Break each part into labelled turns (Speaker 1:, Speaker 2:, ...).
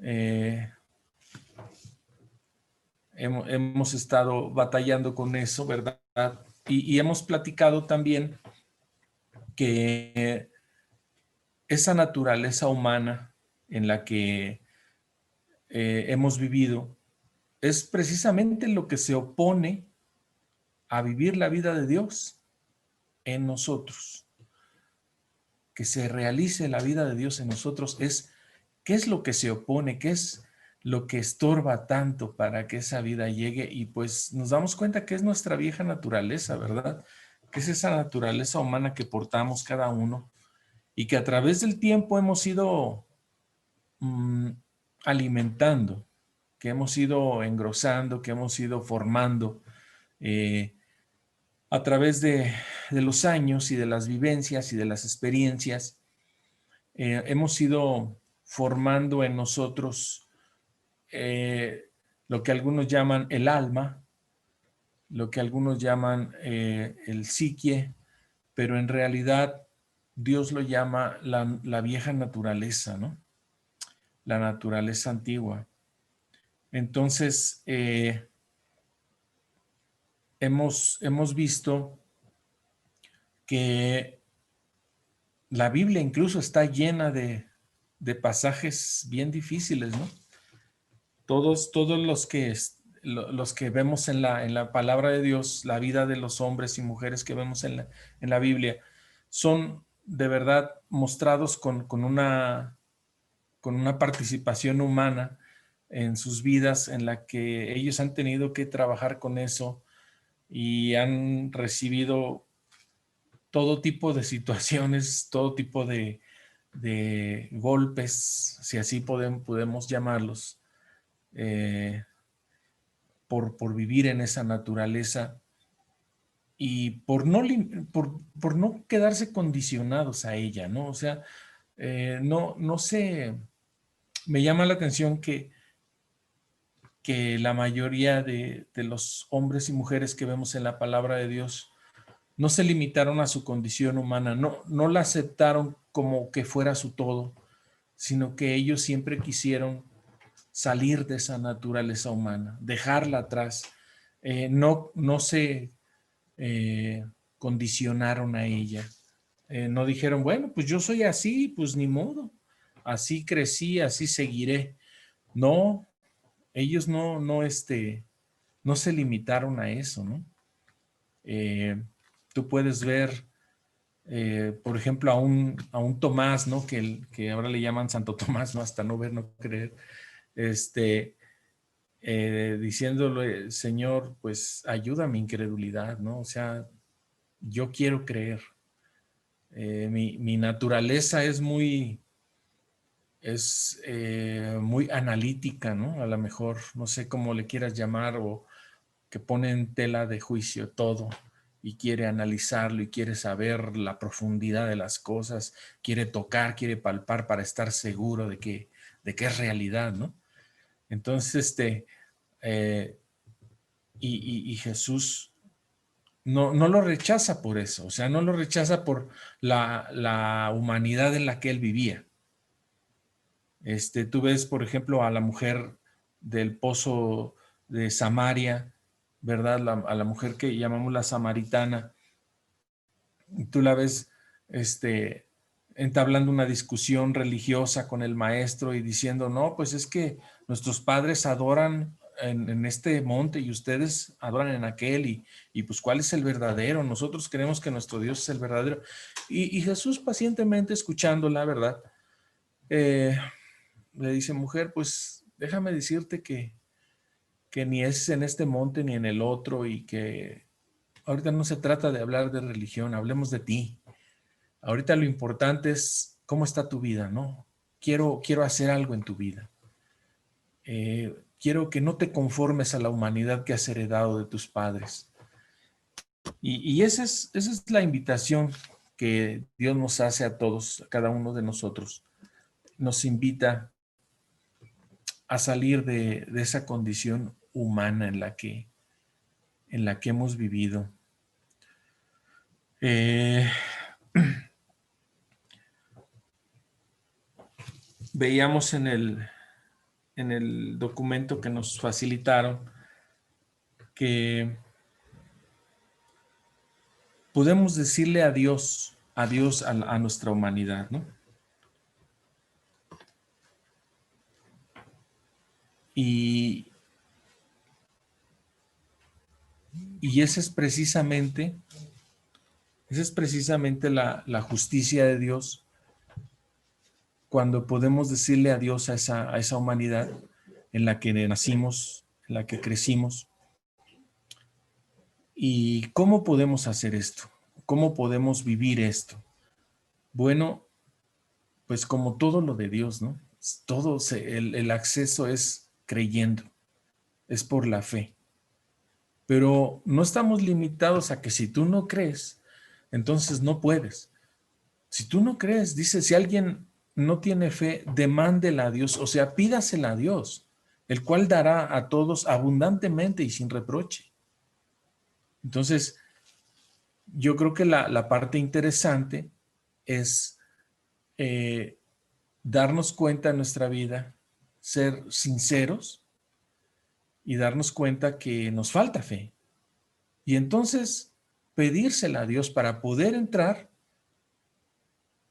Speaker 1: Eh, hemos estado batallando con eso, ¿verdad? Y hemos platicado también que esa naturaleza humana en la que hemos vivido es precisamente lo que se opone a vivir la vida de Dios en nosotros. Que se realice la vida de Dios en nosotros ¿qué es lo que se opone? ¿Qué es lo que estorba tanto para que esa vida llegue? Y pues nos damos cuenta que es nuestra vieja naturaleza, ¿verdad? Que es esa naturaleza humana que portamos cada uno y que a través del tiempo hemos ido alimentando, que hemos ido engrosando, que hemos ido formando a través de los años y de las vivencias y de las experiencias. Hemos ido formando en nosotros lo que algunos llaman el alma, lo que algunos llaman el psique, pero en realidad Dios lo llama la vieja naturaleza, ¿no? La naturaleza antigua. Entonces, hemos visto que la Biblia incluso está llena de pasajes bien difíciles, ¿no? Todos los que vemos en la palabra de Dios, la vida de los hombres y mujeres que vemos en la Biblia, son de verdad mostrados con una participación humana en sus vidas, en la que ellos han tenido que trabajar con eso y han recibido todo tipo de situaciones, todo tipo de golpes, si así podemos llamarlos, por vivir en esa naturaleza y por no quedarse condicionados a ella, ¿no? O sea, no sé, me llama la atención que la mayoría de los hombres y mujeres que vemos en la palabra de Dios no se limitaron a su condición humana, no la aceptaron como que fuera su todo, sino que ellos siempre quisieron salir de esa naturaleza humana, dejarla atrás. No se condicionaron a ella. No dijeron, bueno, pues yo soy así, pues ni modo. Así crecí, así seguiré. No, ellos no se limitaron a eso, ¿no? Tú puedes ver, por ejemplo, a un Tomás, ¿no? Que ahora le llaman Santo Tomás, ¿no? Hasta no ver, no creer. Diciéndole, Señor, pues ayuda a mi incredulidad, ¿no? O sea, yo quiero creer. Mi naturaleza es muy analítica, ¿no? A lo mejor, no sé cómo le quieras llamar, o que pone en tela de juicio todo y quiere analizarlo y quiere saber la profundidad de las cosas, quiere tocar, quiere palpar para estar seguro de que es realidad, ¿no? Entonces, eh, y Jesús no lo rechaza por eso, o sea, no lo rechaza por la humanidad en la que él vivía. Tú ves, por ejemplo, a la mujer del pozo de Samaria, ¿verdad? A la mujer que llamamos la samaritana. Tú la ves, entablando una discusión religiosa con el maestro y diciendo, no, pues es que nuestros padres adoran en este monte y ustedes adoran en aquel, y pues ¿cuál es el verdadero? Nosotros creemos que nuestro Dios es el verdadero. Y Jesús pacientemente escuchándola, ¿verdad? Le dice, mujer, pues déjame decirte que ni es en este monte ni en el otro, y que ahorita no se trata de hablar de religión, hablemos de ti. Ahorita lo importante es cómo está tu vida, ¿no? Quiero hacer algo en tu vida. Quiero que no te conformes a la humanidad que has heredado de tus padres. Y esa es la invitación que Dios nos hace a todos, a cada uno de nosotros. Nos invita a salir de esa condición humana en la que hemos vivido. Veíamos en el documento que nos facilitaron que podemos decirle adiós a nuestra humanidad, ¿no? Y esa es precisamente la justicia de Dios, cuando podemos decirle adiós a esa humanidad en la que nacimos, en la que crecimos. ¿Y cómo podemos hacer esto? ¿Cómo podemos vivir esto? Bueno, pues como todo lo de Dios, ¿no? El acceso es creyendo, es por la fe. Pero no estamos limitados a que si tú no crees, entonces no puedes. Si tú no crees, dice, si alguien no tiene fe, demándela a Dios, o sea, pídasela a Dios, el cual dará a todos abundantemente y sin reproche. Entonces, yo creo que la parte interesante es darnos cuenta en nuestra vida, ser sinceros y darnos cuenta que nos falta fe. Y entonces pedírsela a Dios para poder entrar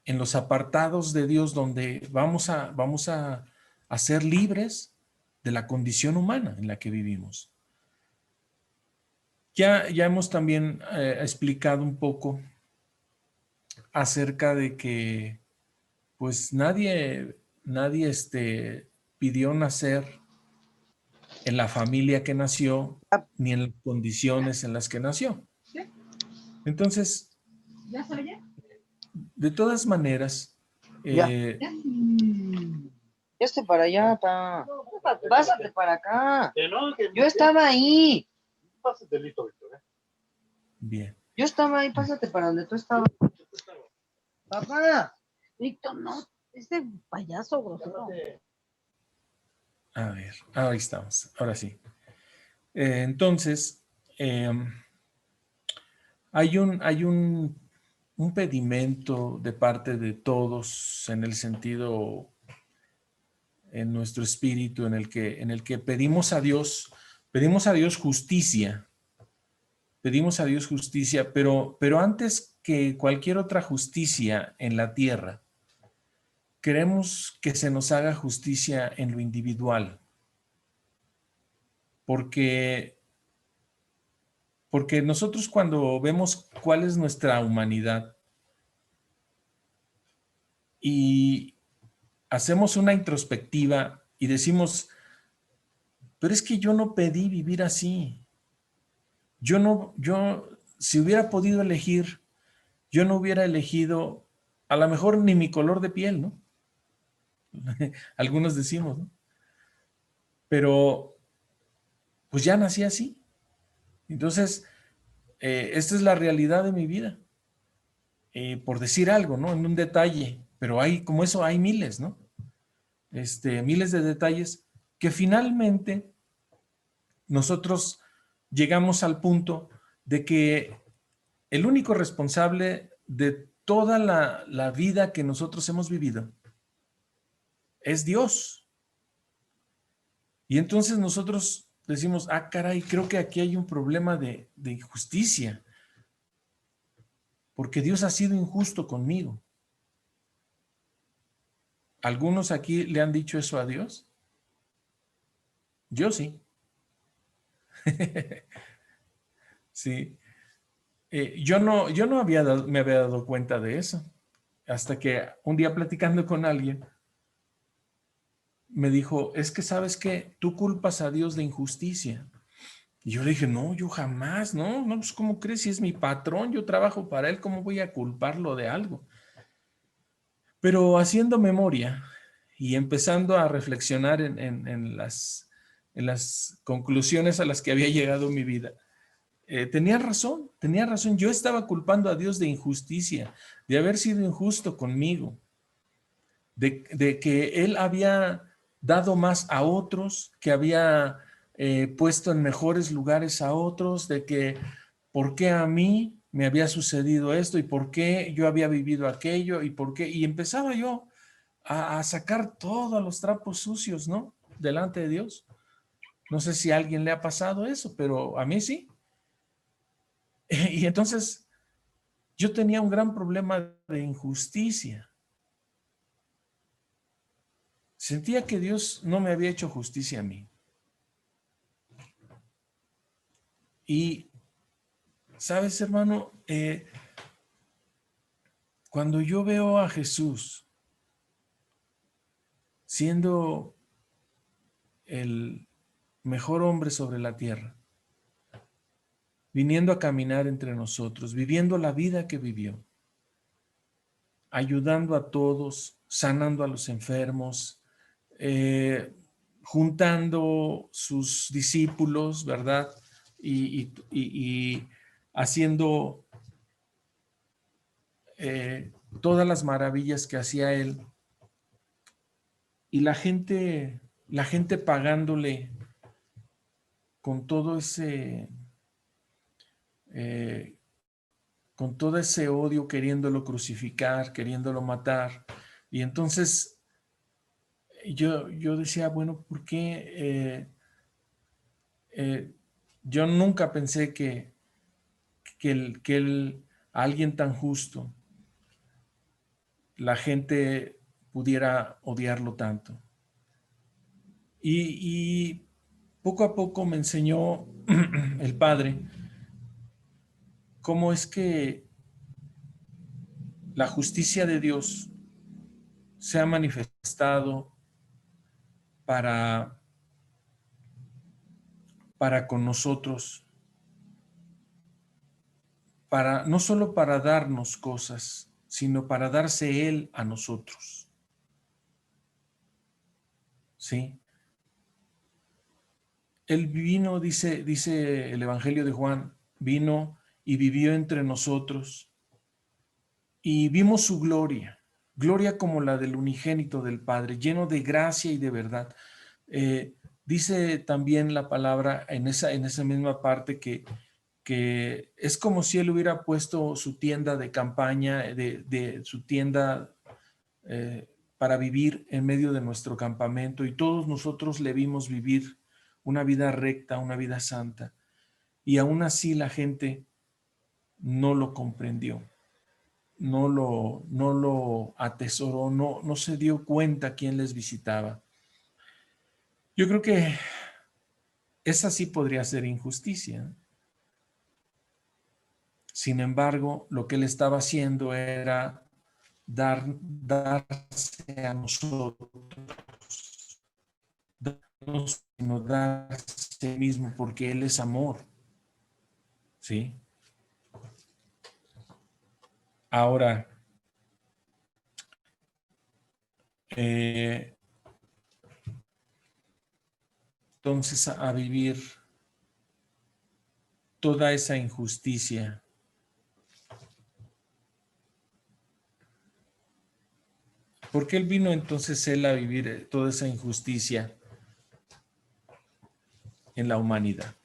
Speaker 1: en los apartados de Dios donde vamos a ser libres de la condición humana en la que vivimos. Ya hemos también explicado un poco acerca de que pues nadie pidió nacer en la familia que nació, ni en las condiciones en las que nació. Entonces,
Speaker 2: ¿Ya se oye?
Speaker 1: de todas maneras,
Speaker 3: Ya estoy para allá, pa. Pásate para acá. Yo estaba ahí.
Speaker 4: Pásate, Víctor, ¿eh?
Speaker 1: Bien.
Speaker 3: Yo estaba ahí, pásate para donde tú estabas. Papá.
Speaker 2: Víctor, no, ese payaso grosero.
Speaker 1: A ver, ahí estamos, ahora sí. Entonces, hay un pedimento de parte de todos en el sentido, en nuestro espíritu, en el que pedimos a Dios justicia. Pedimos a Dios justicia, pero antes que cualquier otra justicia en la tierra, queremos que se nos haga justicia en lo individual. Porque nosotros cuando vemos cuál es nuestra humanidad y hacemos una introspectiva y decimos, pero es que yo no pedí vivir así. Si hubiera podido elegir, yo no hubiera elegido a lo mejor ni mi color de piel, ¿no? Algunos decimos, ¿no? Pero pues ya nací así. Entonces, esta es la realidad de mi vida. Por decir algo, ¿no? En un detalle, pero como eso hay miles, ¿no? Miles de detalles que finalmente nosotros llegamos al punto de que el único responsable de toda la vida que nosotros hemos vivido es Dios. Y entonces nosotros decimos, ah, caray, creo que aquí hay un problema de injusticia, porque Dios ha sido injusto conmigo. ¿Algunos aquí le han dicho eso a Dios? Yo sí. Sí. Yo no me había dado cuenta de eso, hasta que un día platicando con alguien, me dijo, es que sabes que tú culpas a Dios de injusticia. Y yo le dije, no, yo jamás, no, pues ¿cómo crees? Si es mi patrón, yo trabajo para él, ¿cómo voy a culparlo de algo? Pero haciendo memoria y empezando a reflexionar en las conclusiones a las que había llegado mi vida, tenía razón, yo estaba culpando a Dios de injusticia, de haber sido injusto conmigo, de que Él había dado más a otros, que había puesto en mejores lugares a otros, de que por qué a mí me había sucedido esto y por qué yo había vivido aquello y por qué, y empezaba yo a sacar todos los trapos sucios, ¿no? delante de Dios. No sé si a alguien le ha pasado eso, pero a mí sí. Y entonces yo tenía un gran problema de injusticia. Sentía que Dios no me había hecho justicia a mí. Y, ¿sabes, hermano? Cuando yo veo a Jesús siendo el mejor hombre sobre la tierra, viniendo a caminar entre nosotros, viviendo la vida que vivió, ayudando a todos, sanando a los enfermos, juntando sus discípulos, ¿verdad? Y haciendo todas las maravillas que hacía él. Y la gente pagándole con todo eh, con todo ese odio, queriéndolo crucificar, queriéndolo matar. Y entonces yo decía, bueno, ¿por qué? Yo nunca pensé que alguien tan justo, la gente pudiera odiarlo tanto. Y poco a poco me enseñó el Padre cómo es que la justicia de Dios se ha manifestado para, para con nosotros, para, no solo para darnos cosas, sino para darse Él a nosotros. ¿Sí? Él vino, dice el Evangelio de Juan, vino y vivió entre nosotros y vimos su gloria, gloria como la del unigénito del Padre, lleno de gracia y de verdad. Dice también la palabra en esa misma parte que es como si él hubiera puesto su tienda de campaña, de su tienda para vivir en medio de nuestro campamento, y todos nosotros le vimos vivir una vida recta, una vida santa, y aún así la gente no lo comprendió, no lo atesoró, no se dio cuenta quién les visitaba. Yo creo que esa sí podría ser injusticia. Sin embargo, lo que él estaba haciendo era darse a nosotros, sino darse a sí mismo, porque él es amor. ¿Sí? Ahora, entonces a vivir toda esa injusticia. ¿Por qué él vino entonces él a vivir toda esa injusticia en la humanidad?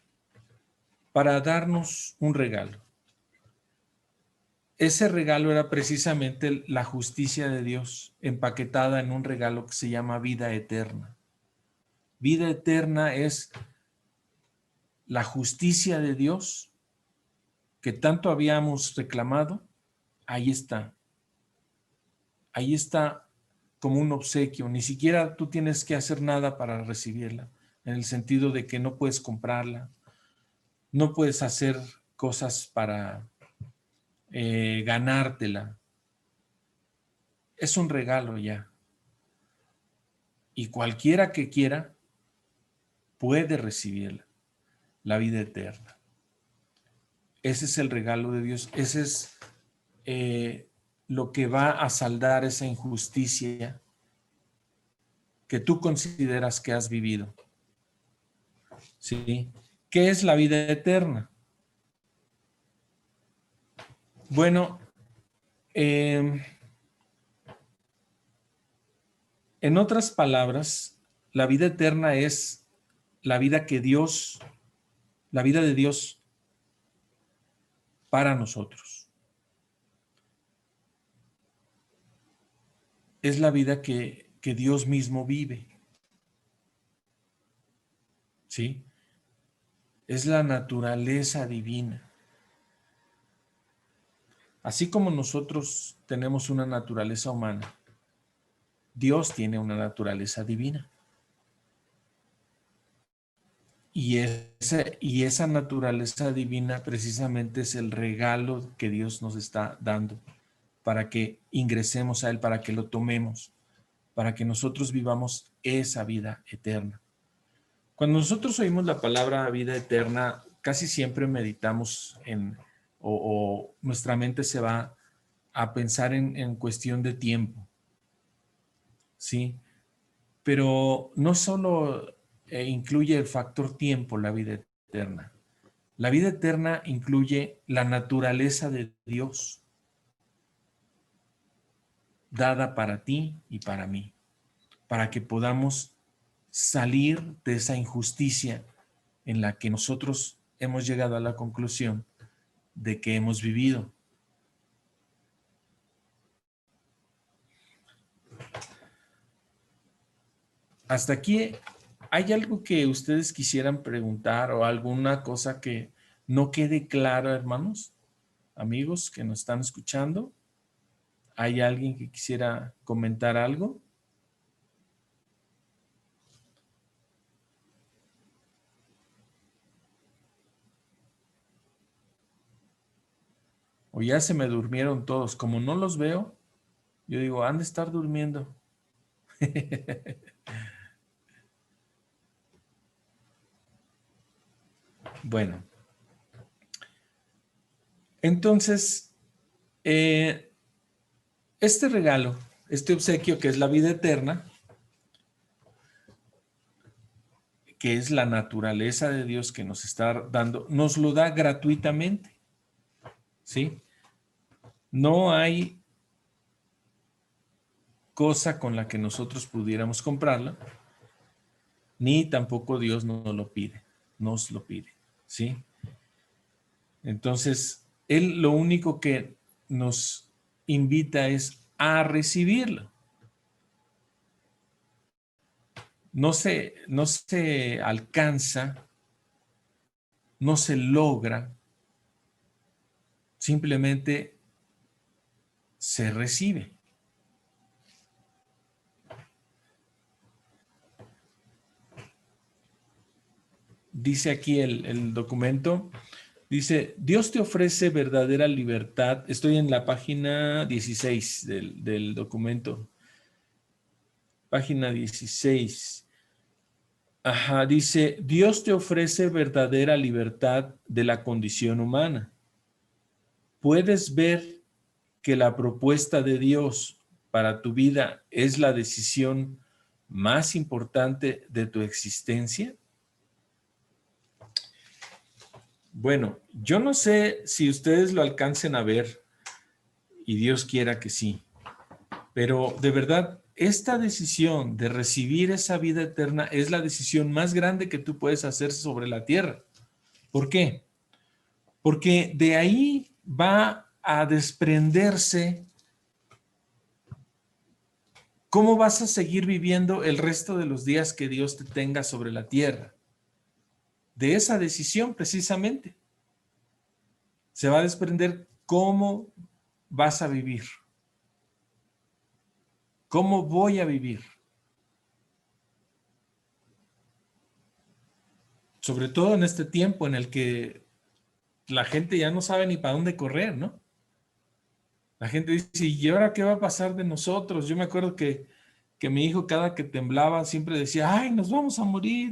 Speaker 1: Para darnos un regalo. Ese regalo era precisamente la justicia de Dios, empaquetada en un regalo que se llama vida eterna. Vida eterna es la justicia de Dios que tanto habíamos reclamado. Ahí está. Ahí está como un obsequio. Ni siquiera tú tienes que hacer nada para recibirla, en el sentido de que no puedes comprarla, no puedes hacer cosas para ganártela. Es un regalo ya. Y cualquiera que quiera puede recibirla, la vida eterna. Ese es el regalo de Dios. Ese es lo que va a saldar esa injusticia que tú consideras que has vivido. ¿Sí? ¿Qué es la vida eterna? Bueno, en otras palabras, la vida eterna es la vida que Dios, la vida de Dios para nosotros. Es la vida que Dios mismo vive. ¿sí? Es la naturaleza divina. Así como nosotros tenemos una naturaleza humana, Dios tiene una naturaleza divina. Y esa naturaleza divina precisamente es el regalo que Dios nos está dando para que ingresemos a Él, para que lo tomemos, para que nosotros vivamos esa vida eterna. Cuando nosotros oímos la palabra vida eterna, casi siempre meditamos o nuestra mente se va a pensar en cuestión de tiempo, ¿sí? Pero no solo incluye el factor tiempo la vida eterna. La vida eterna incluye la naturaleza de Dios, dada para ti y para mí, para que podamos salir de esa injusticia en la que nosotros hemos llegado a la conclusión de que hemos vivido. Hasta aquí, ¿hay algo que ustedes quisieran preguntar o alguna cosa que no quede clara, hermanos, amigos que nos están escuchando? ¿Hay alguien que quisiera comentar algo? O ya se me durmieron todos. Como no los veo, yo digo, han de estar durmiendo. Bueno. Entonces, este regalo, este obsequio que es la vida eterna, que es la naturaleza de Dios que nos está dando, nos lo da gratuitamente, ¿sí? No hay cosa con la que nosotros pudiéramos comprarla, ni tampoco Dios nos lo pide, ¿sí? Entonces, Él lo único que nos invita es a recibirlo. No se alcanza, no se logra, simplemente se recibe. Dice aquí el documento, dice, Dios te ofrece verdadera libertad. Estoy en la página 16 del documento. Página 16. Ajá, dice, Dios te ofrece verdadera libertad de la condición humana. Puedes ver que la propuesta de Dios para tu vida es la decisión más importante de tu existencia. Bueno, yo no sé si ustedes lo alcancen a ver, y Dios quiera que sí, pero de verdad, esta decisión de recibir esa vida eterna es la decisión más grande que tú puedes hacer sobre la tierra. ¿Por qué? Porque de ahí va a desprenderse cómo vas a seguir viviendo el resto de los días que Dios te tenga sobre la tierra. De esa decisión precisamente se va a desprender cómo vas a vivir. ¿Cómo voy a vivir? Sobre todo en este tiempo en el que la gente ya no sabe ni para dónde correr, ¿no? La gente dice, ¿y ahora qué va a pasar de nosotros? Yo me acuerdo que mi hijo cada que temblaba siempre decía, ay, nos vamos a morir,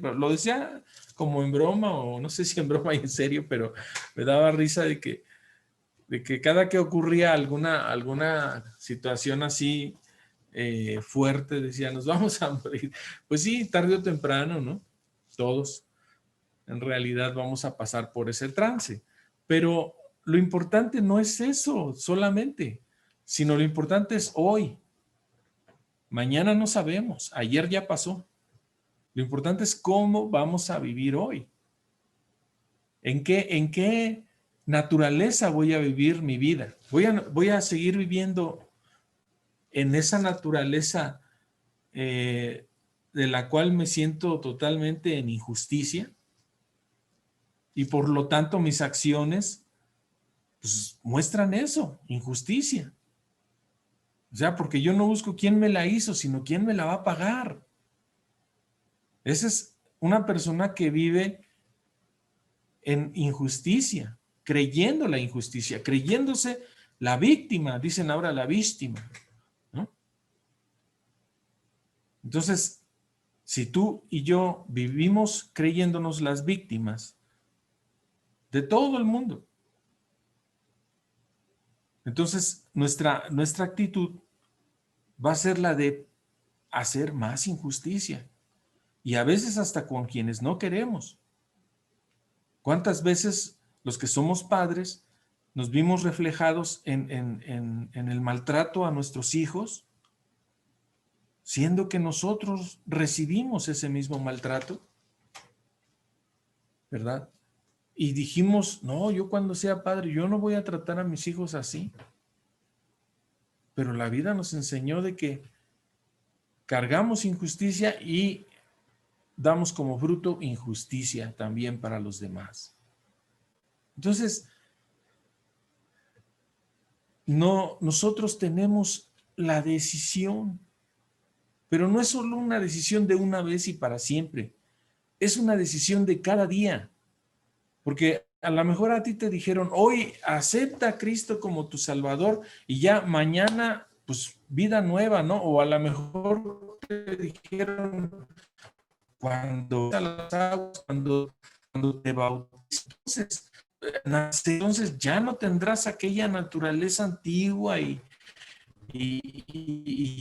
Speaker 1: pero lo decía como en broma o no sé si en broma y en serio, pero me daba risa de que cada que ocurría alguna situación así fuerte, decía, nos vamos a morir. Pues sí, tarde o temprano, ¿no? Todos en realidad vamos a pasar por ese trance, pero lo importante no es eso solamente, sino lo importante es hoy. Mañana no sabemos, ayer ya pasó. Lo importante es cómo vamos a vivir hoy. ¿En qué naturaleza voy a vivir mi vida? ¿Voy a seguir viviendo en esa naturaleza de la cual me siento totalmente en injusticia y por lo tanto mis acciones pues, muestran eso, injusticia. O sea, porque yo no busco quién me la hizo, sino quién me la va a pagar. Esa es una persona que vive en injusticia, creyendo la injusticia, creyéndose la víctima, dicen ahora la víctima, ¿no? Entonces, si tú y yo vivimos creyéndonos las víctimas de todo el mundo, entonces nuestra actitud va a ser la de hacer más injusticia y a veces hasta con quienes no queremos. ¿Cuántas veces los que somos padres nos vimos reflejados en el maltrato a nuestros hijos, siendo que nosotros recibimos ese mismo maltrato? ¿Verdad? Y dijimos, no, yo cuando sea padre, yo no voy a tratar a mis hijos así. Pero la vida nos enseñó de que cargamos injusticia y damos como fruto injusticia también para los demás. Entonces, nosotros tenemos la decisión, pero no es solo una decisión de una vez y para siempre, es una decisión de cada día, porque a lo mejor a ti te dijeron, hoy acepta a Cristo como tu Salvador y ya mañana, pues vida nueva, ¿no? O a lo mejor te dijeron, cuando te bautizas, entonces ya no tendrás aquella naturaleza antigua y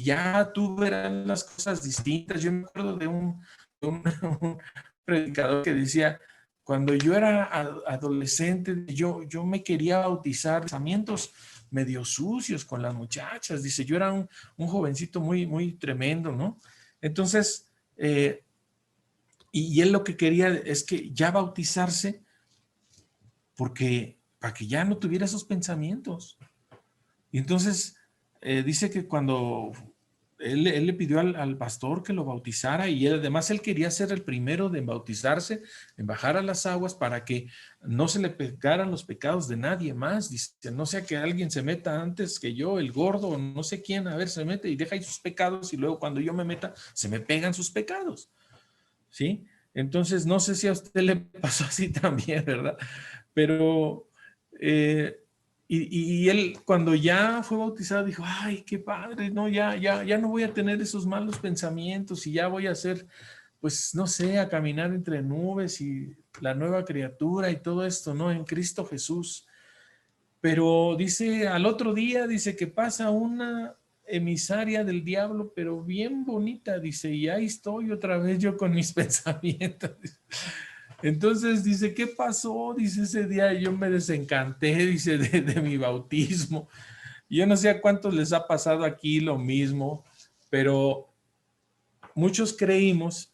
Speaker 1: ya tú verás las cosas distintas. Yo me acuerdo de un predicador que decía, cuando yo era adolescente, yo me quería bautizar, pensamientos medio sucios con las muchachas. Dice, yo era un jovencito muy, muy tremendo, ¿no? Entonces, y él lo que quería es que ya bautizarse porque para que ya no tuviera esos pensamientos. Y entonces dice que cuando él le pidió al pastor que lo bautizara y además él quería ser el primero de bautizarse, en bajar a las aguas para que no se le pegaran los pecados de nadie más. Dice, no sea que alguien se meta antes que yo, el gordo, no sé quién, a ver, se mete y deja ahí sus pecados y luego cuando yo me meta, se me pegan sus pecados. ¿Sí? Entonces, no sé si a usted le pasó así también, ¿verdad? Pero, y él cuando ya fue bautizado dijo, ay, qué padre, no, ya no voy a tener esos malos pensamientos y ya voy a hacer, pues, no sé, a caminar entre nubes y la nueva criatura y todo esto, ¿no? En Cristo Jesús. Pero dice, al otro día, dice que pasa una emisaria del diablo, pero bien bonita, dice, y ahí estoy otra vez yo con mis pensamientos. Entonces dice, ¿qué pasó? Dice, ese día yo me desencanté, dice, de mi bautismo. Yo no sé a cuántos les ha pasado aquí lo mismo, pero muchos creímos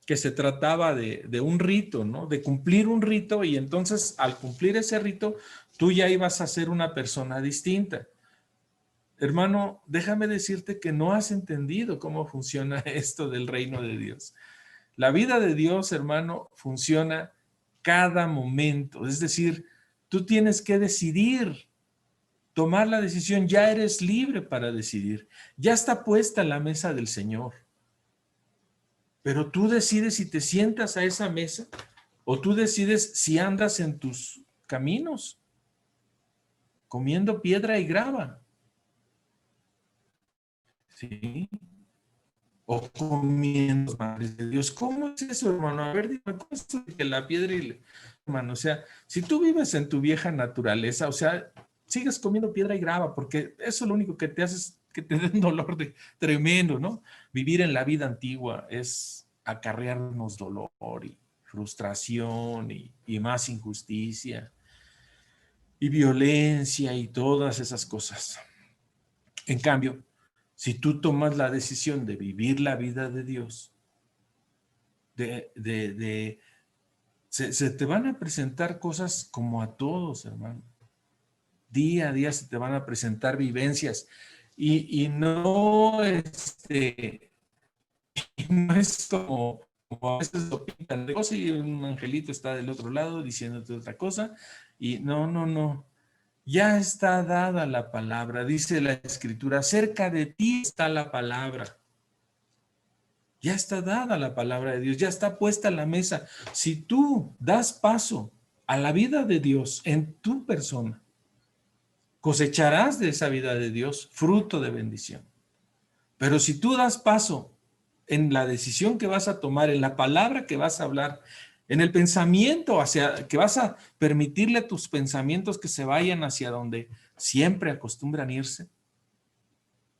Speaker 1: que se trataba de un rito, ¿no? De cumplir un rito y entonces al cumplir ese rito, tú ya ibas a ser una persona distinta. Hermano, déjame decirte que no has entendido cómo funciona esto del reino de Dios. La vida de Dios, hermano, funciona cada momento. Es decir, tú tienes que decidir, tomar la decisión. Ya eres libre para decidir. Ya está puesta la mesa del Señor. Pero tú decides si te sientas a esa mesa o tú decides si andas en tus caminos, comiendo piedra y grava. ¿Sí? O comiendo madres de Dios. ¿Cómo es eso, hermano? A ver, dime, ¿cómo es eso de que la piedra y hermano? O sea, si tú vives en tu vieja naturaleza, o sea, sigues comiendo piedra y grava, porque eso lo único que te hace es que te den dolor tremendo, ¿no? Vivir en la vida antigua es acarrearnos dolor y frustración y más injusticia y violencia y todas esas cosas. En cambio, si tú tomas la decisión de vivir la vida de Dios, se te van a presentar cosas como a todos, hermano. Día a día se te van a presentar vivencias y no no es como a veces lo pintan de cosa y un angelito está del otro lado diciéndote otra cosa. Y no. Ya está dada la palabra, dice la Escritura, cerca de ti está la palabra. Ya está dada la palabra de Dios, ya está puesta en la mesa. Si tú das paso a la vida de Dios en tu persona, cosecharás de esa vida de Dios fruto de bendición. Pero si tú das paso en la decisión que vas a tomar, en la palabra que vas a hablar, en el pensamiento hacia que vas a permitirle a tus pensamientos que se vayan hacia donde siempre acostumbran irse,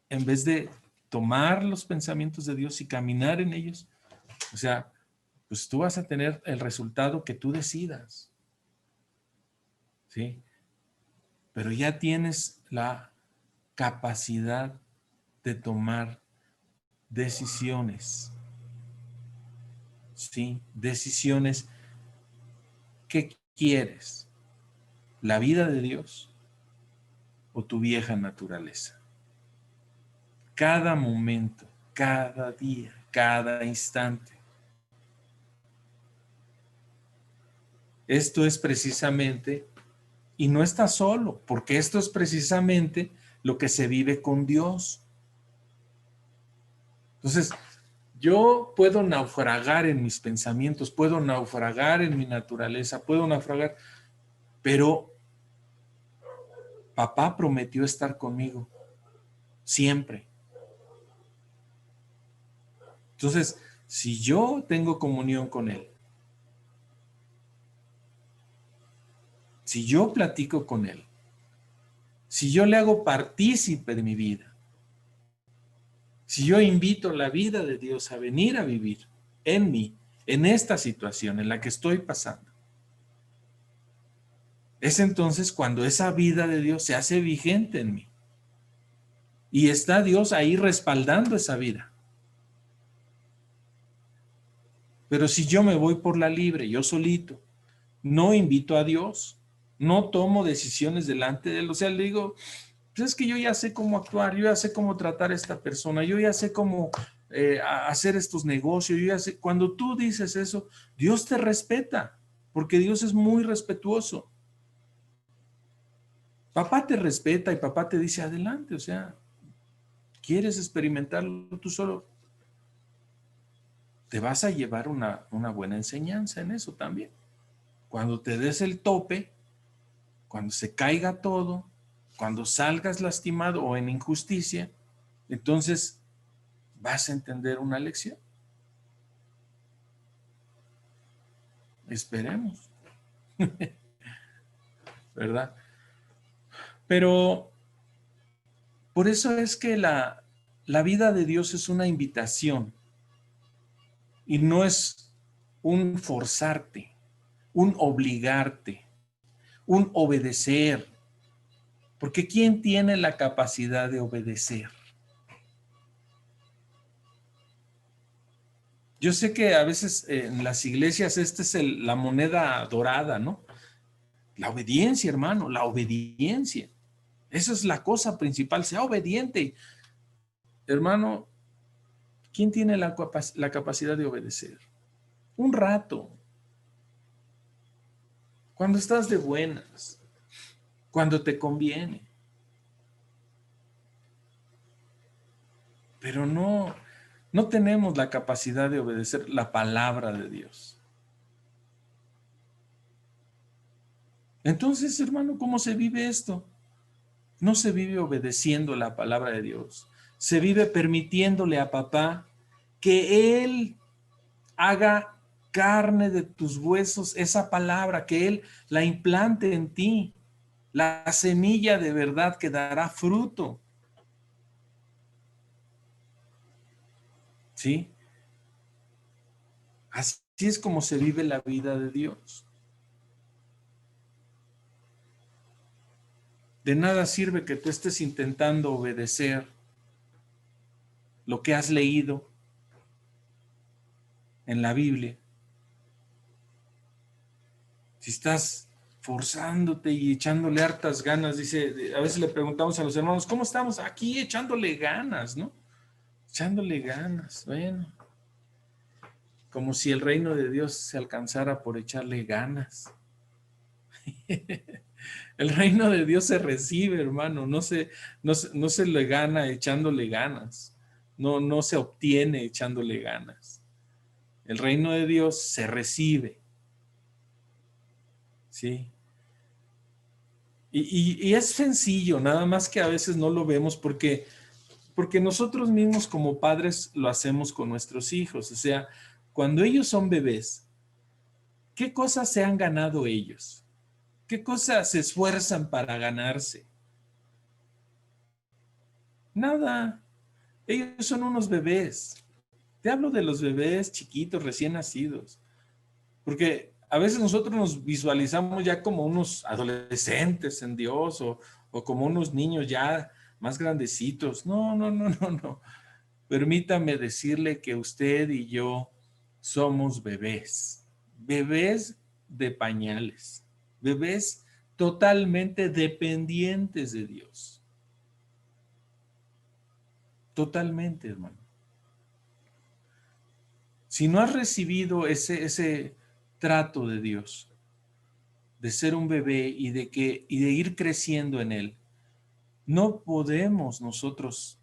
Speaker 1: en vez de tomar los pensamientos de Dios y caminar en ellos, o sea, pues tú vas a tener el resultado que tú decidas. ¿Sí? Pero ya tienes la capacidad de tomar decisiones. ¿Sí? Decisiones. ¿Qué quieres? ¿La vida de Dios o tu vieja naturaleza? Cada momento, cada día, cada instante. Esto es precisamente, y no estás solo, porque esto es precisamente lo que se vive con Dios. Entonces, yo puedo naufragar en mis pensamientos, puedo naufragar en mi naturaleza, puedo naufragar, pero papá prometió estar conmigo siempre. Entonces, si yo tengo comunión con Él, si yo platico con Él, si yo le hago partícipe de mi vida, si yo invito la vida de Dios a venir a vivir en mí, en esta situación en la que estoy pasando, es entonces cuando esa vida de Dios se hace vigente en mí. Y está Dios ahí respaldando esa vida. Pero si yo me voy por la libre, yo solito, no invito a Dios, no tomo decisiones delante de Él, o sea, le digo, pues es que yo ya sé cómo actuar, yo ya sé cómo tratar a esta persona, yo ya sé cómo hacer estos negocios, yo ya sé. Cuando tú dices eso, Dios te respeta, porque Dios es muy respetuoso. Papá te respeta y papá te dice, adelante, o sea, ¿quieres experimentarlo tú solo? Te vas a llevar una buena enseñanza en eso también. Cuando te des el tope, cuando se caiga todo, cuando salgas lastimado o en injusticia, entonces vas a entender una lección. Esperemos. ¿Verdad? Pero por eso es que la vida de Dios es una invitación y no es un forzarte, un obligarte, un obedecer. Porque ¿quién tiene la capacidad de obedecer? Yo sé que a veces en las iglesias esta es la moneda dorada, ¿no? La obediencia, hermano, la obediencia. Esa es la cosa principal, sea obediente. Hermano, ¿quién tiene la capacidad de obedecer? Un rato. Cuando estás de buenas. Cuando te conviene. Pero no tenemos la capacidad de obedecer la palabra de Dios. Entonces, hermano, ¿cómo se vive esto? No se vive obedeciendo la palabra de Dios. Se vive permitiéndole a papá que Él haga carne de tus huesos esa palabra, que Él la implante en ti. La semilla de verdad que dará fruto. ¿Sí? Así es como se vive la vida de Dios. De nada sirve que tú estés intentando obedecer lo que has leído en la Biblia. Si estás forzándote y echándole hartas ganas, dice, a veces le preguntamos a los hermanos, ¿cómo estamos? Aquí echándole ganas, ¿no? Echándole ganas, bueno, como si el reino de Dios se alcanzara por echarle ganas. El reino de Dios se recibe, hermano, no se le gana echándole ganas, no se obtiene echándole ganas. El reino de Dios se recibe, ¿sí? Y es sencillo, nada más que a veces no lo vemos porque nosotros mismos como padres lo hacemos con nuestros hijos. O sea, cuando ellos son bebés, ¿qué cosas se han ganado ellos? ¿Qué cosas se esfuerzan para ganarse? Nada. Ellos son unos bebés. Te hablo de los bebés chiquitos, recién nacidos. Porque a veces nosotros nos visualizamos ya como unos adolescentes en Dios o como unos niños ya más grandecitos. No, no, no, no, no. Permítame decirle que usted y yo somos bebés. Bebés de pañales. Bebés totalmente dependientes de Dios. Totalmente, hermano. Si no has recibido ese trato de Dios, de ser un bebé y de ir creciendo en él, no podemos nosotros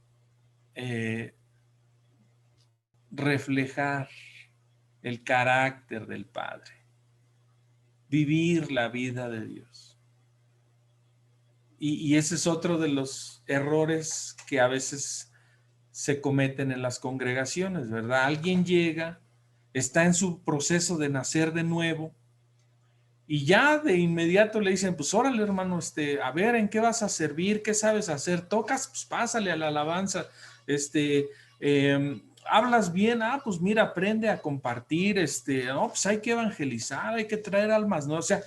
Speaker 1: reflejar el carácter del Padre, vivir la vida de Dios. Y ese es otro de los errores que a veces se cometen en las congregaciones, ¿verdad? Alguien llega, está en su proceso de nacer de nuevo y ya de inmediato le dicen, pues órale hermano, a ver, ¿en qué vas a servir? ¿Qué sabes hacer? ¿Tocas? Pues pásale a la alabanza. ¿Hablas bien? Ah, pues mira, aprende a compartir, no, pues hay que evangelizar, hay que traer almas, ¿no? O sea,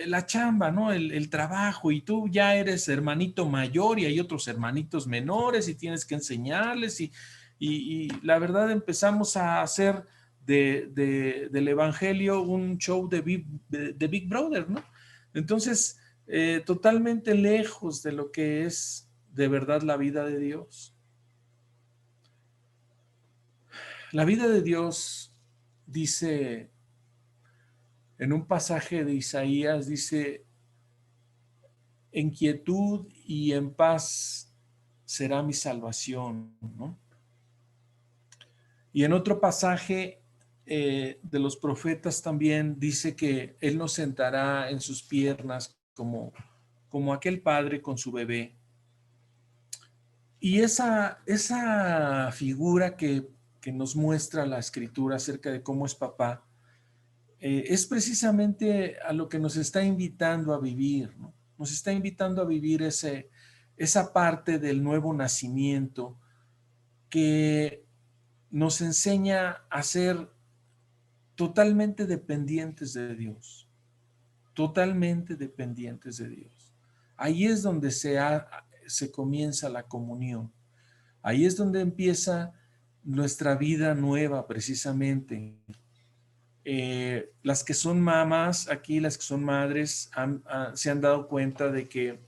Speaker 1: la chamba, ¿no? El trabajo, y tú ya eres hermanito mayor y hay otros hermanitos menores y tienes que enseñarles y la verdad empezamos a hacer del evangelio un show de Big Brother, ¿no? Entonces, totalmente lejos de lo que es de verdad la vida de Dios. La vida de Dios dice, en un pasaje de Isaías, dice, en quietud y en paz será mi salvación, ¿no? Y en otro pasaje de los profetas también dice que Él nos sentará en sus piernas como aquel padre con su bebé. Y esa figura que nos muestra la Escritura acerca de cómo es papá, es precisamente a lo que nos está invitando a vivir, ¿no? Nos está invitando a vivir esa parte del nuevo nacimiento que nos enseña a ser totalmente dependientes de Dios, totalmente dependientes de Dios. Ahí es donde se comienza la comunión. Ahí es donde empieza nuestra vida nueva, precisamente. Las que son mamás aquí, las que son madres, se han dado cuenta de que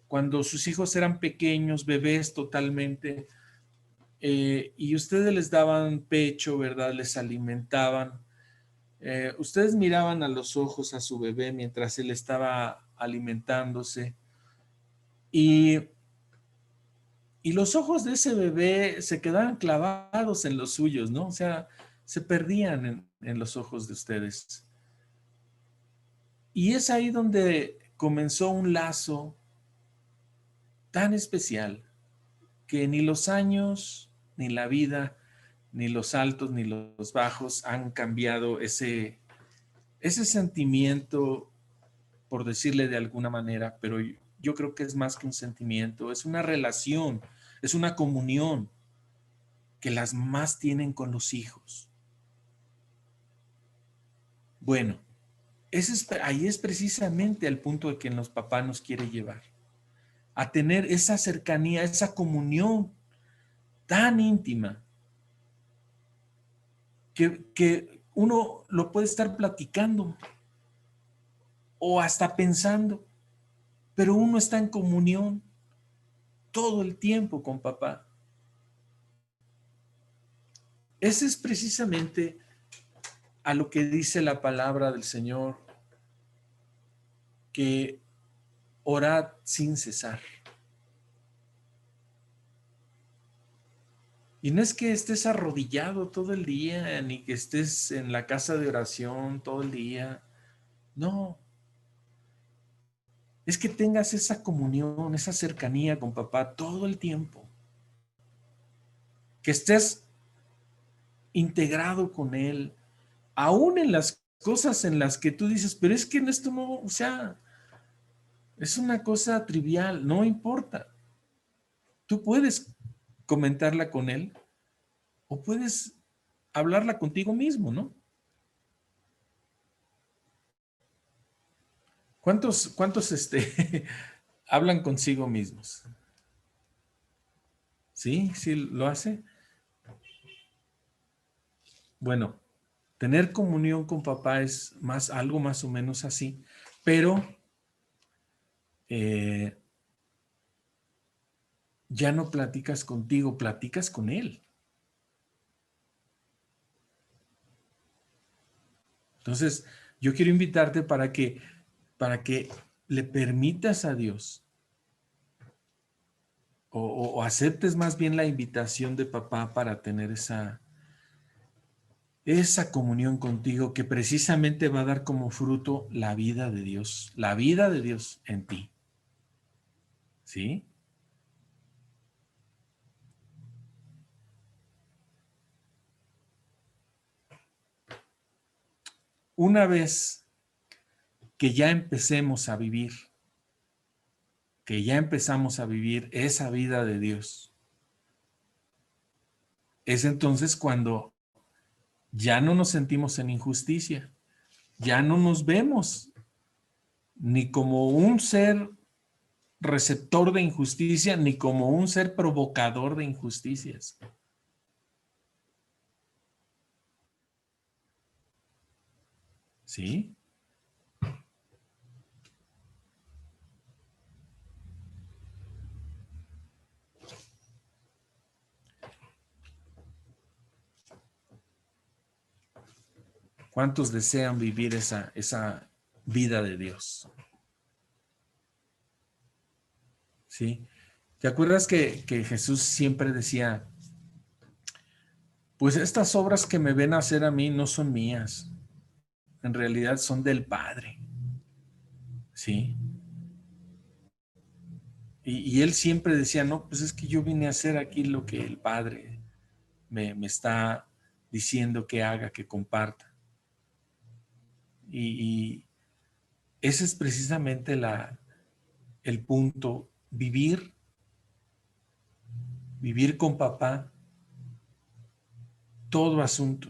Speaker 1: cuando sus hijos eran pequeños, bebés totalmente, y ustedes les daban pecho, ¿verdad? Les alimentaban. Ustedes miraban a los ojos a su bebé mientras él estaba alimentándose y los ojos de ese bebé se quedaban clavados en los suyos, ¿no? O sea, se perdían en los ojos de ustedes. Y es ahí donde comenzó un lazo tan especial que ni los años, ni la vida, ni los altos, ni los bajos han cambiado ese sentimiento, por decirle de alguna manera, pero yo creo que es más que un sentimiento, es una relación, es una comunión que las mamás tienen con los hijos. Bueno, ahí es precisamente el punto de que los papás nos quiere llevar, a tener esa cercanía, esa comunión tan íntima, que uno lo puede estar platicando o hasta pensando, pero uno está en comunión todo el tiempo con papá. Ese es precisamente a lo que dice la palabra del Señor, que orad sin cesar. Y no es que estés arrodillado todo el día, ni que estés en la casa de oración todo el día. No. Es que tengas esa comunión, esa cercanía con papá todo el tiempo. Que estés integrado con él, aún en las cosas en las que tú dices, pero es que en esto no, o sea, es una cosa trivial, no importa. Tú puedes comentarla con él o puedes hablarla contigo mismo, ¿no? ¿Cuántos hablan consigo mismos? ¿Sí? ¿Sí lo hace? Bueno, tener comunión con papá es algo más o menos así, pero ya no platicas contigo, platicas con él. Entonces, yo quiero invitarte para que le permitas a Dios o aceptes más bien la invitación de papá para tener esa comunión contigo que precisamente va a dar como fruto la vida de Dios en ti. ¿Sí? Una vez que ya empecemos a vivir, que ya empezamos a vivir esa vida de Dios, es entonces cuando ya no nos sentimos en injusticia, ya no nos vemos ni como un ser receptor de injusticia, ni como un ser provocador de injusticias. ¿Sí? ¿Cuántos desean vivir esa vida de Dios? ¿Sí? ¿Te acuerdas que Jesús siempre decía, pues estas obras que me ven hacer a mí no son mías, en realidad son del Padre? ¿Sí? Y él siempre decía, no, pues es que yo vine a hacer aquí lo que el Padre me está diciendo que haga, que comparta. Y ese es precisamente el punto, vivir con papá, todo asunto.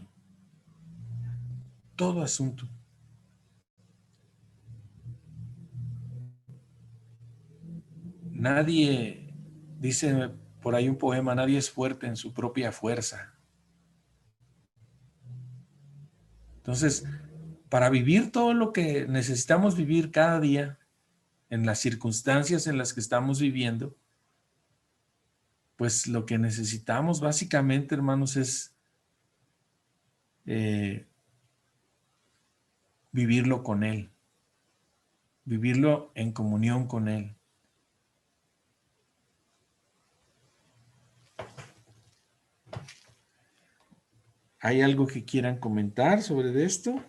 Speaker 1: Nadie, dice por ahí un poema, nadie es fuerte en su propia fuerza. Entonces, para vivir todo lo que necesitamos vivir cada día, en las circunstancias en las que estamos viviendo, pues lo que necesitamos básicamente, hermanos, es vivirlo con Él, vivirlo en comunión con Él. ¿Hay algo que quieran comentar sobre esto?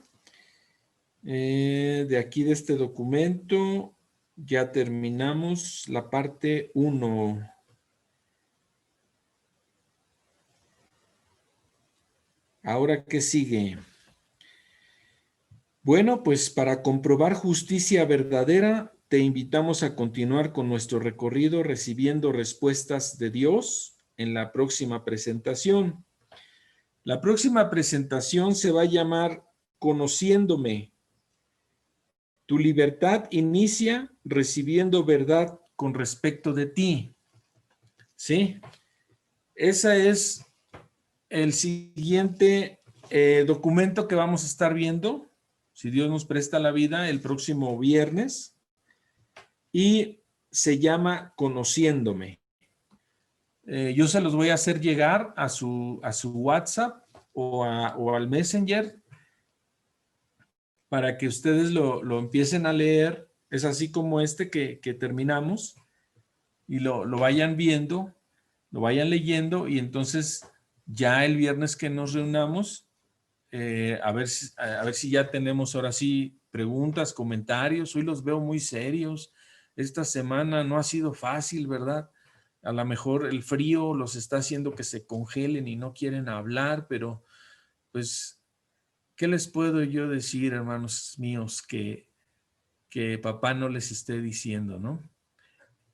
Speaker 1: De aquí de este documento ya terminamos la parte 1. Ahora, ¿qué sigue? Bueno, pues para comprobar justicia verdadera, te invitamos a continuar con nuestro recorrido recibiendo respuestas de Dios en la próxima presentación. La próxima presentación se va a llamar Conociéndome. Tu libertad inicia recibiendo verdad con respecto de ti. ¿Sí? Ese es el siguiente documento que vamos a estar viendo, si Dios nos presta la vida, el próximo viernes. Y se llama Conociéndome. Yo se los voy a hacer llegar a su WhatsApp o al Messenger para que ustedes lo empiecen a leer. Es así como este que terminamos y lo vayan viendo, lo vayan leyendo y entonces ya el viernes que nos reunamos, a ver si ya tenemos ahora sí preguntas, comentarios. Hoy los veo muy serios. Esta semana no ha sido fácil, ¿verdad? A lo mejor el frío los está haciendo que se congelen y no quieren hablar, pero pues, ¿qué les puedo yo decir, hermanos míos, que papá no les esté diciendo, ¿no?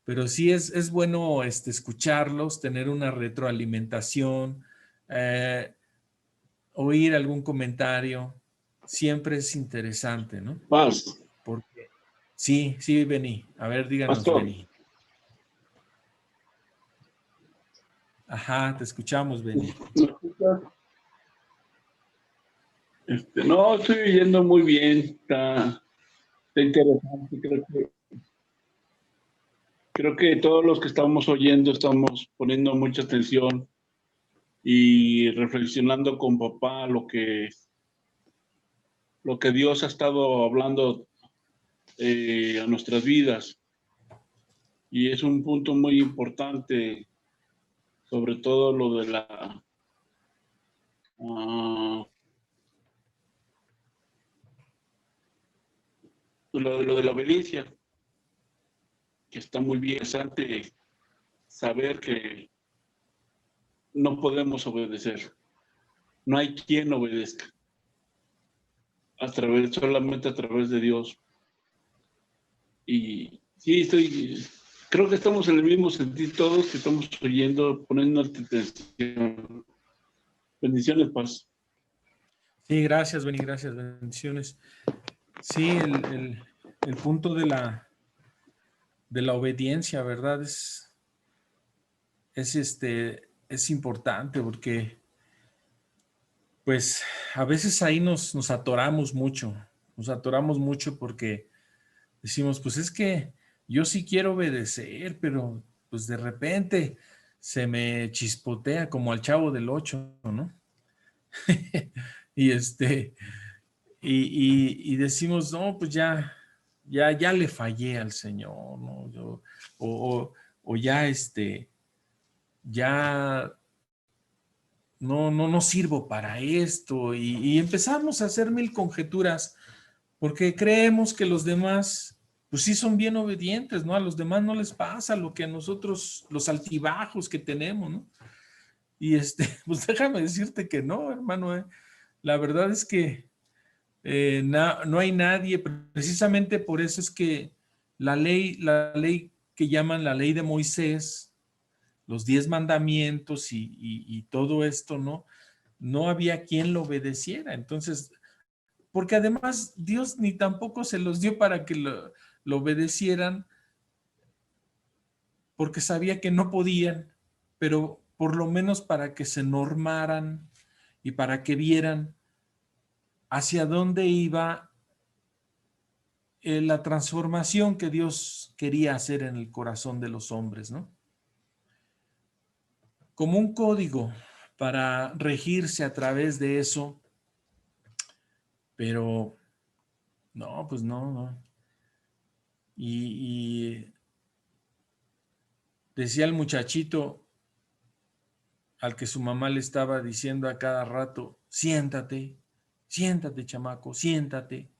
Speaker 1: Pero sí es bueno escucharlos, tener una retroalimentación, oír algún comentario, siempre es interesante, ¿no?
Speaker 5: Paz,
Speaker 1: Porque sí, Beni. A ver, díganos,
Speaker 5: pastor.
Speaker 1: Beni. Ajá, te escuchamos, Beni.
Speaker 5: ¿Me escuchas? No, estoy yendo muy bien, está interesante. Creo que todos los que estamos oyendo estamos poniendo mucha atención y reflexionando con papá lo que Dios ha estado hablando a nuestras vidas. Y es un punto muy importante, sobre todo lo de lo de la obediencia, que está muy bien. Es interesante saber que no podemos obedecer. No hay quien obedezca. Solamente a través de Dios. Y sí, creo que estamos en el mismo sentido todos, que estamos oyendo, poniendo atención. Bendiciones, paz.
Speaker 1: Sí, gracias, Beni, gracias, bendiciones. Sí, el punto de la obediencia, ¿verdad? Es importante porque pues a veces ahí nos atoramos mucho porque decimos, pues es que yo sí quiero obedecer, pero pues de repente se me chispotea como al Chavo del Ocho, ¿no? y y decimos, no, pues ya le fallé al Señor, ¿no? O ya ya no sirvo para esto y empezamos a hacer mil conjeturas porque creemos que los demás, pues sí son bien obedientes, ¿no? A los demás no les pasa lo que a nosotros, los altibajos que tenemos, ¿no? Y pues déjame decirte que no, hermano, la verdad es que no hay nadie, precisamente por eso es que la ley que llaman la ley de Moisés, los 10 mandamientos y todo esto, ¿no? No había quien lo obedeciera. Entonces, porque además Dios ni tampoco se los dio para que lo obedecieran, porque sabía que no podían, pero por lo menos para que se normaran y para que vieran hacia dónde iba la transformación que Dios quería hacer en el corazón de los hombres, ¿no? Como un código para regirse a través de eso, pero no, pues no. Y decía el muchachito al que su mamá le estaba diciendo a cada rato, siéntate, chamaco, siéntate.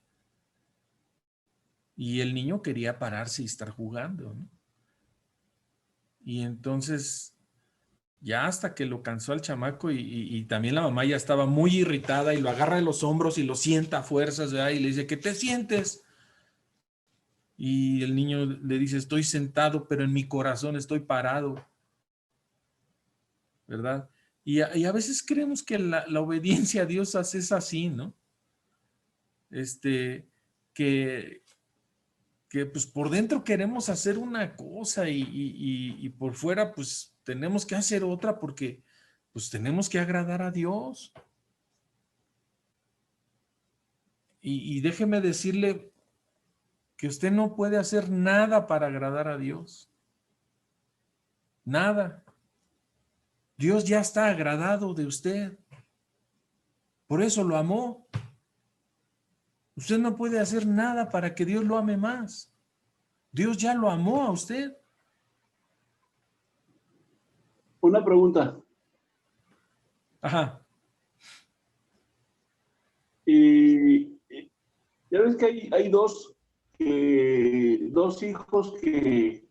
Speaker 1: Y el niño quería pararse y estar jugando, ¿no? Y entonces, ya hasta que lo cansó al chamaco y también la mamá ya estaba muy irritada y lo agarra de los hombros y lo sienta a fuerzas, ¿verdad? Y le dice, ¿qué te sientes? Y el niño le dice, estoy sentado, pero en mi corazón estoy parado, ¿verdad? Y a veces creemos que la obediencia a Dios es así, ¿no? Que pues por dentro queremos hacer una cosa y por fuera pues tenemos que hacer otra porque pues tenemos que agradar a Dios. Y déjeme decirle que usted no puede hacer nada para agradar a Dios. Nada. Dios ya está agradado de usted. Por eso lo amó. Usted no puede hacer nada para que Dios lo ame más. Dios ya lo amó a usted.
Speaker 5: Una pregunta.
Speaker 1: Ajá.
Speaker 5: Y ya ves que hay dos hijos que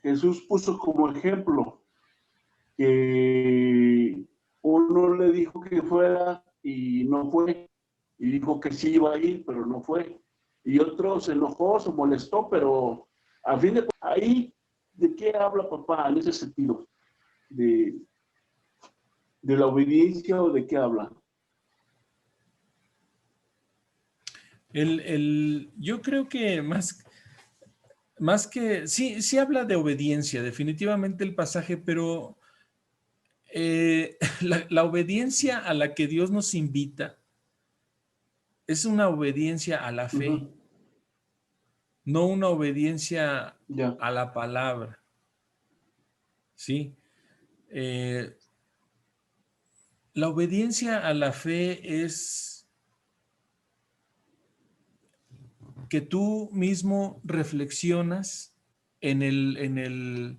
Speaker 5: Jesús puso como ejemplo, que uno le dijo que fuera y no fue, y dijo que sí iba a ir, pero no fue. Y otro se enojó, se molestó, pero a fin de cuentas, ahí, ¿de qué habla papá en ese sentido? ¿De la obediencia o de qué habla?
Speaker 1: Yo creo que más que, sí habla de obediencia, definitivamente el pasaje, pero la obediencia a la que Dios nos invita es una obediencia a la fe,
Speaker 5: Uh-huh.
Speaker 1: no una obediencia
Speaker 5: Ya.
Speaker 1: a la palabra. ¿Sí? La obediencia a la fe es que tú mismo reflexionas en el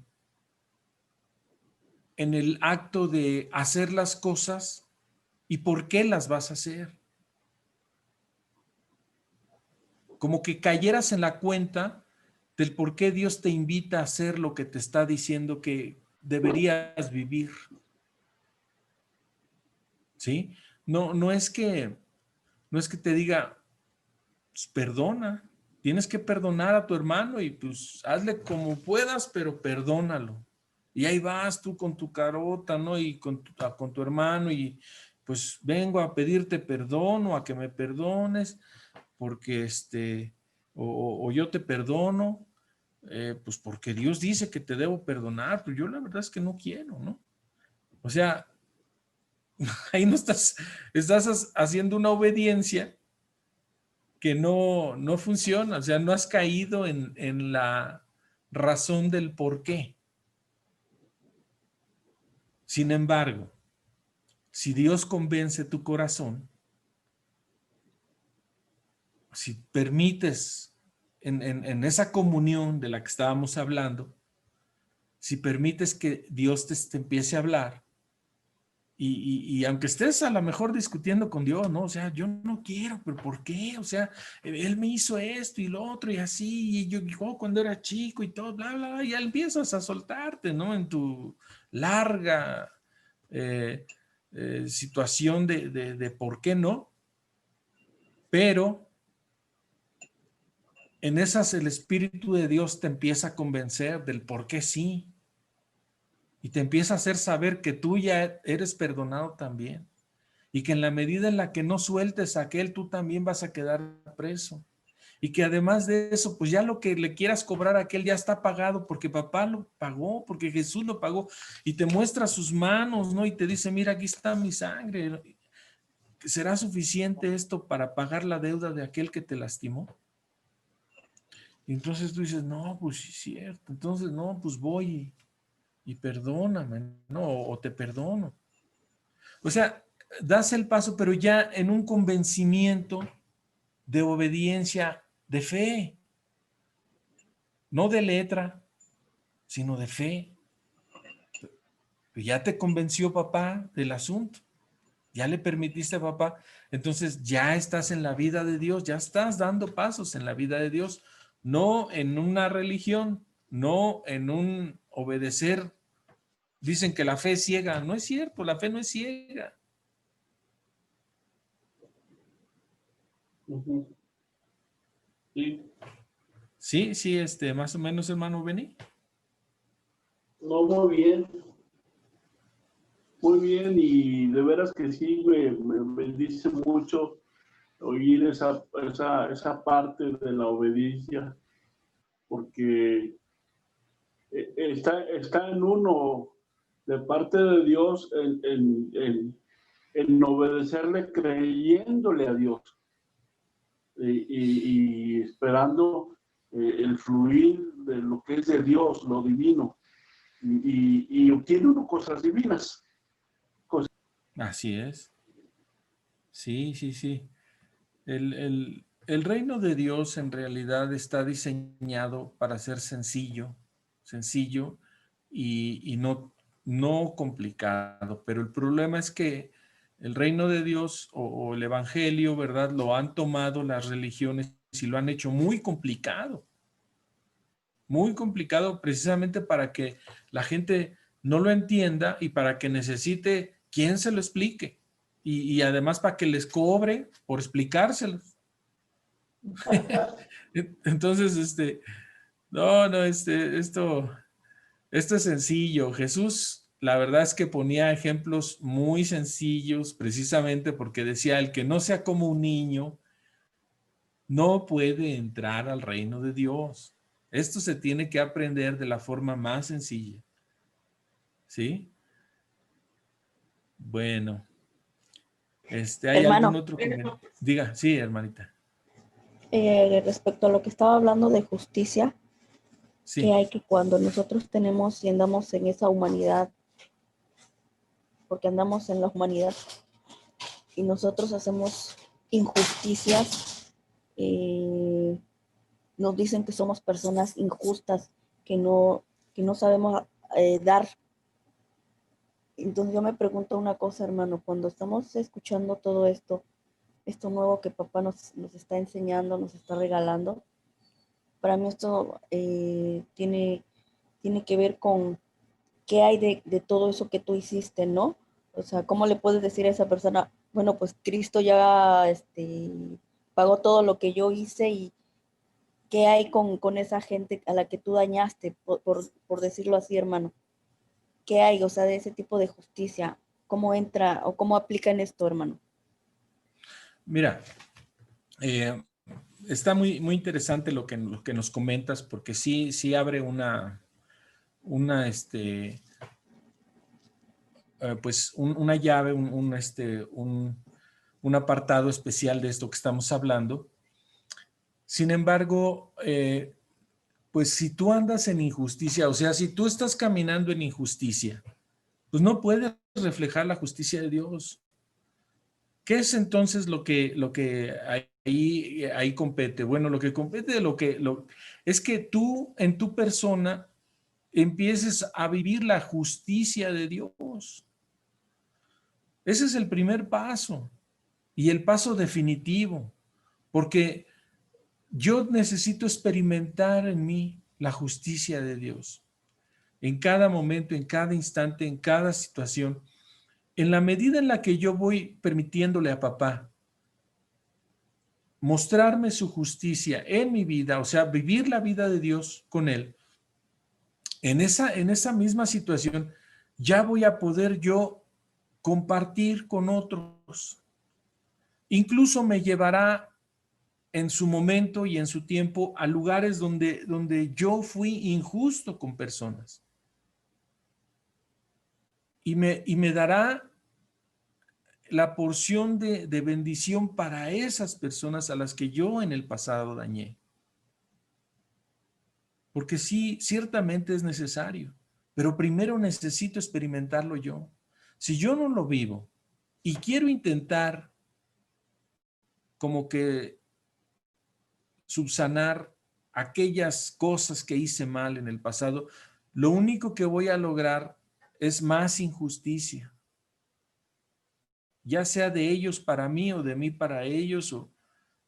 Speaker 1: acto de hacer las cosas y por qué las vas a hacer. Como que cayeras en la cuenta del por qué Dios te invita a hacer lo que te está diciendo que deberías vivir. ¿Sí? No es que te diga, pues, perdona, tienes que perdonar a tu hermano y pues hazle como puedas, pero perdónalo. Y ahí vas tú con tu carota, ¿no? Y con tu hermano y pues vengo a pedirte perdón o a que me perdones porque o yo te perdono, pues porque Dios dice que te debo perdonar, pero yo la verdad es que no quiero, ¿no? O sea, ahí no estás haciendo una obediencia que no funciona, o sea, no has caído en la razón del por qué. Sin embargo, si Dios convence tu corazón, si permites en esa comunión de la que estábamos hablando, si permites que Dios te empiece a hablar, y aunque estés a lo mejor discutiendo con Dios, ¿no? O sea, yo no quiero, pero ¿por qué? O sea, Él me hizo esto y lo otro y así, y yo cuando era chico y todo, bla, bla, bla, y ya empiezas a soltarte, ¿no? En tu larga situación de por qué no, pero en esas el Espíritu de Dios te empieza a convencer del por qué sí. Y te empieza a hacer saber que tú ya eres perdonado también. Y que en la medida en la que no sueltes a aquel, tú también vas a quedar preso. Y que además de eso, pues ya lo que le quieras cobrar a aquel ya está pagado porque papá lo pagó, porque Jesús lo pagó. Y te muestra sus manos, ¿no? Y te dice, mira, aquí está mi sangre. ¿Será suficiente esto para pagar la deuda de aquel que te lastimó? Y entonces tú dices, no, pues sí es cierto. Entonces, no, pues voy y perdóname, ¿no? O te perdono. O sea, das el paso, pero ya en un convencimiento de obediencia, de fe. No de letra, sino de fe. Ya te convenció papá del asunto. Ya le permitiste a papá. Entonces ya estás en la vida de Dios, ya estás dando pasos en la vida de Dios. No en una religión, no en un obedecer. Dicen que la fe es ciega. No es cierto, la fe no es ciega.
Speaker 5: Uh-huh. Sí.
Speaker 1: Sí, más o menos, hermano Beni.
Speaker 5: No, muy bien. Muy bien, y de veras que sí, me bendice mucho oír esa parte de la obediencia, porque está en uno, de parte de Dios, en obedecerle creyéndole a Dios y esperando el fluir de lo que es de Dios, lo divino, y obtiene uno cosas divinas.
Speaker 1: Así es. Sí, sí, sí. El reino de Dios en realidad está diseñado para ser sencillo, sencillo y no complicado. Pero el problema es que el reino de Dios o el evangelio, ¿verdad? Lo han tomado las religiones y lo han hecho muy complicado precisamente para que la gente no lo entienda y para que necesite quien se lo explique. Y además para que les cobre por explicárselos. Entonces, no, esto es sencillo. Jesús, la verdad es que ponía ejemplos muy sencillos, precisamente porque decía, el que no sea como un niño, no puede entrar al reino de Dios. Esto se tiene que aprender de la forma más sencilla. ¿Sí? Bueno, ¿hay algún
Speaker 6: Hermano,
Speaker 1: otro comentario? Diga, sí, hermanita.
Speaker 6: respecto a lo que estaba hablando de justicia, que
Speaker 1: Sí,
Speaker 6: hay que cuando nosotros tenemos y andamos en esa humanidad, porque andamos en la humanidad y nosotros hacemos injusticias, eh, nos dicen que somos personas injustas, que no sabemos dar. Entonces yo me pregunto una cosa, hermano, cuando estamos escuchando todo esto, esto nuevo que papá nos está enseñando, nos está regalando, para mí esto tiene que ver con qué hay de todo eso que tú hiciste, ¿no? O sea, ¿cómo le puedes decir a esa persona, bueno, pues Cristo ya pagó todo lo que yo hice y qué hay con esa gente a la que tú dañaste, por decirlo así, hermano? ¿Qué hay, o sea, de ese tipo de justicia? ¿Cómo entra o cómo aplica en esto, hermano?
Speaker 1: mira, eh, está muy interesante lo que nos comentas, porque sí abre pues una llave, un apartado especial de esto que estamos hablando. Sin embargo, pues si tú andas en injusticia, o sea, si tú estás caminando en injusticia, pues no puedes reflejar la justicia de Dios. ¿Qué es entonces lo que ahí compete? Bueno, lo que compete es que tú en tu persona empieces a vivir la justicia de Dios. Ese es el primer paso y el paso definitivo, porque yo necesito experimentar en mí la justicia de Dios en cada momento, en cada instante, en cada situación. En la medida en la que yo voy permitiéndole a papá mostrarme su justicia en mi vida, o sea, vivir la vida de Dios con él, en esa misma situación, ya voy a poder yo compartir con otros. Incluso me llevará en su momento y en su tiempo a lugares donde yo fui injusto con personas. Y me dará la porción de bendición para esas personas a las que yo en el pasado dañé. Porque sí, ciertamente es necesario, pero primero necesito experimentarlo yo. Si yo no lo vivo y quiero intentar como que subsanar aquellas cosas que hice mal en el pasado, lo único que voy a lograr es más injusticia, ya sea de ellos para mí o de mí para ellos, o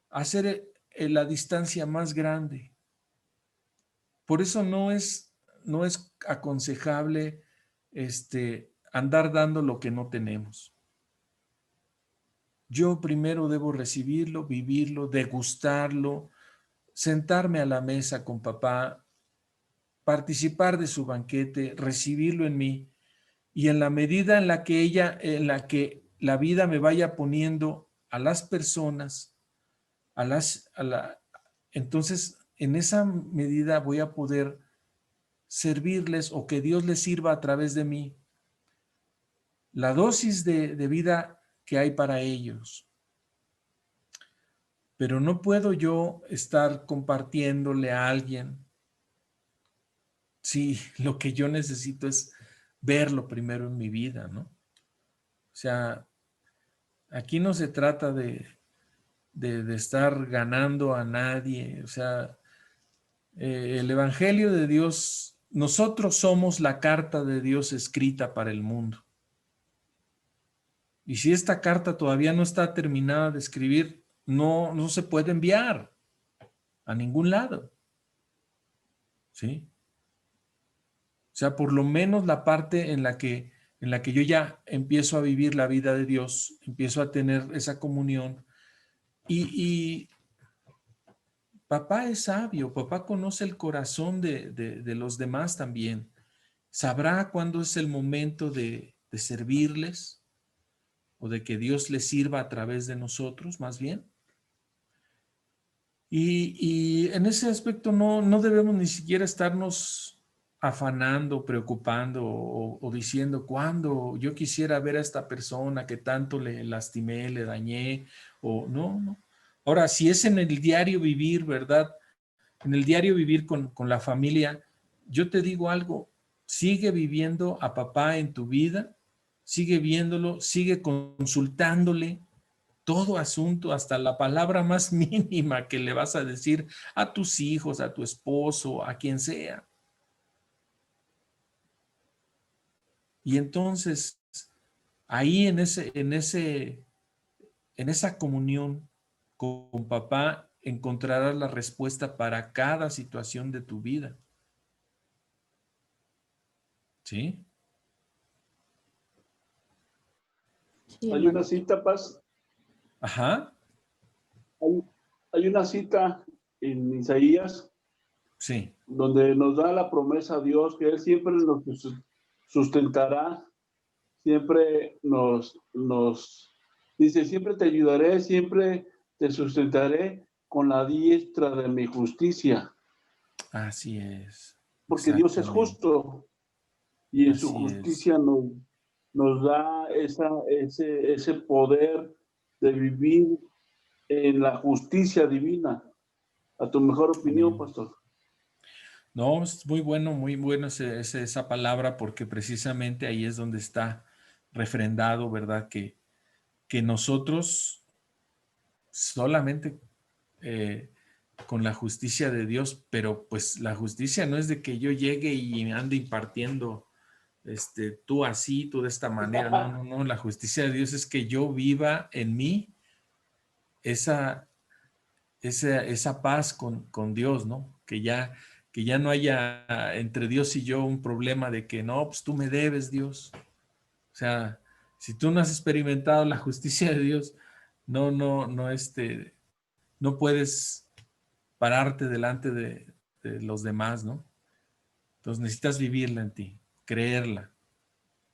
Speaker 1: hacer la distancia más grande. Por eso no es aconsejable andar dando lo que no tenemos. Yo primero debo recibirlo, vivirlo, degustarlo, sentarme a la mesa con papá, participar de su banquete, recibirlo en mí, y en la medida en la que la vida me vaya poniendo a las personas, entonces en esa medida voy a poder servirles o que Dios les sirva a través de mí la dosis de vida que hay para ellos. Pero no puedo yo estar compartiéndole a alguien si lo que yo necesito es verlo primero en mi vida, ¿no? O sea, Aquí no se trata de estar ganando a nadie. O sea, el Evangelio de Dios, nosotros somos la carta de Dios escrita para el mundo. Y si esta carta todavía no está terminada de escribir, no se puede enviar a ningún lado. ¿Sí? O sea, por lo menos la parte en la que yo ya empiezo a vivir la vida de Dios, empiezo a tener esa comunión. Y papá es sabio, papá conoce el corazón de los demás también. Sabrá cuándo es el momento de servirles o de que Dios les sirva a través de nosotros, más bien. Y en ese aspecto no debemos ni siquiera estarnos afanando, preocupando o diciendo cuándo yo quisiera ver a esta persona que tanto le lastimé, le dañé, o no. Ahora, si es en el diario vivir, ¿verdad? En el diario vivir con la familia, yo te digo algo, sigue viviendo a papá en tu vida, sigue viéndolo, sigue consultándole todo asunto, hasta la palabra más mínima que le vas a decir a tus hijos, a tu esposo, a quien sea. Y entonces, ahí en esa comunión con papá, encontrarás la respuesta para cada situación de tu vida. ¿Sí?
Speaker 6: Sí,
Speaker 5: Hay
Speaker 6: hermano.
Speaker 5: una cita, Paz.
Speaker 1: Ajá.
Speaker 5: Hay una cita en Isaías
Speaker 1: Sí.
Speaker 5: donde nos da la promesa a Dios que Él siempre nos sustentará, siempre nos dice, siempre te ayudaré, siempre te sustentaré con la diestra de mi justicia,
Speaker 1: Así es.
Speaker 5: porque Dios es
Speaker 1: Exactamente.
Speaker 5: justo y en su
Speaker 1: Así es.
Speaker 5: justicia nos da ese poder de vivir en la justicia divina. A tu mejor opinión,
Speaker 1: Amén.
Speaker 5: pastor.
Speaker 1: No, es muy bueno esa palabra, porque precisamente ahí es donde está refrendado, ¿verdad? Que nosotros solamente con la justicia de Dios, pero pues la justicia no es de que yo llegue y ande impartiendo, tú así, tú de esta manera. No, la justicia de Dios es que yo viva en mí esa paz con Dios, ¿no? Que ya no haya entre Dios y yo un problema de que no, pues tú me debes, Dios. O sea, si tú no has experimentado la justicia de Dios, no puedes pararte delante de los demás, ¿no? Entonces necesitas vivirla en ti, creerla,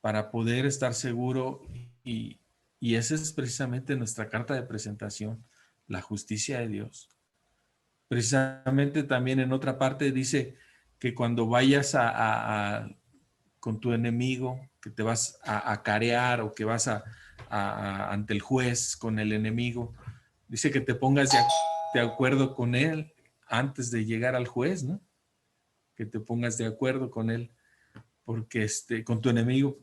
Speaker 1: para poder estar seguro, y esa es precisamente nuestra carta de presentación, la justicia de Dios. Precisamente también en otra parte dice que cuando vayas con tu enemigo, que te vas a carear o que vas ante el juez con el enemigo, dice que te pongas de acuerdo con él antes de llegar al juez, ¿no? Que te pongas de acuerdo con él, porque con tu enemigo.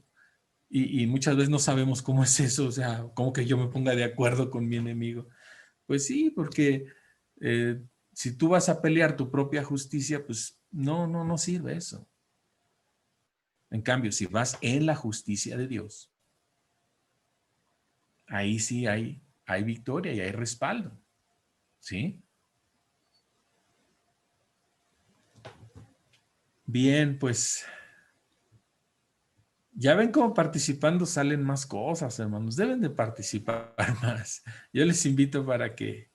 Speaker 1: Y muchas veces no sabemos cómo es eso, o sea, cómo que yo me ponga de acuerdo con mi enemigo. Pues sí, porque si tú vas a pelear tu propia justicia, pues no sirve eso. En cambio, si vas en la justicia de Dios, ahí sí hay victoria y hay respaldo. ¿Sí? Bien, pues ya ven cómo participando salen más cosas, hermanos. Deben de participar más. Yo les invito para que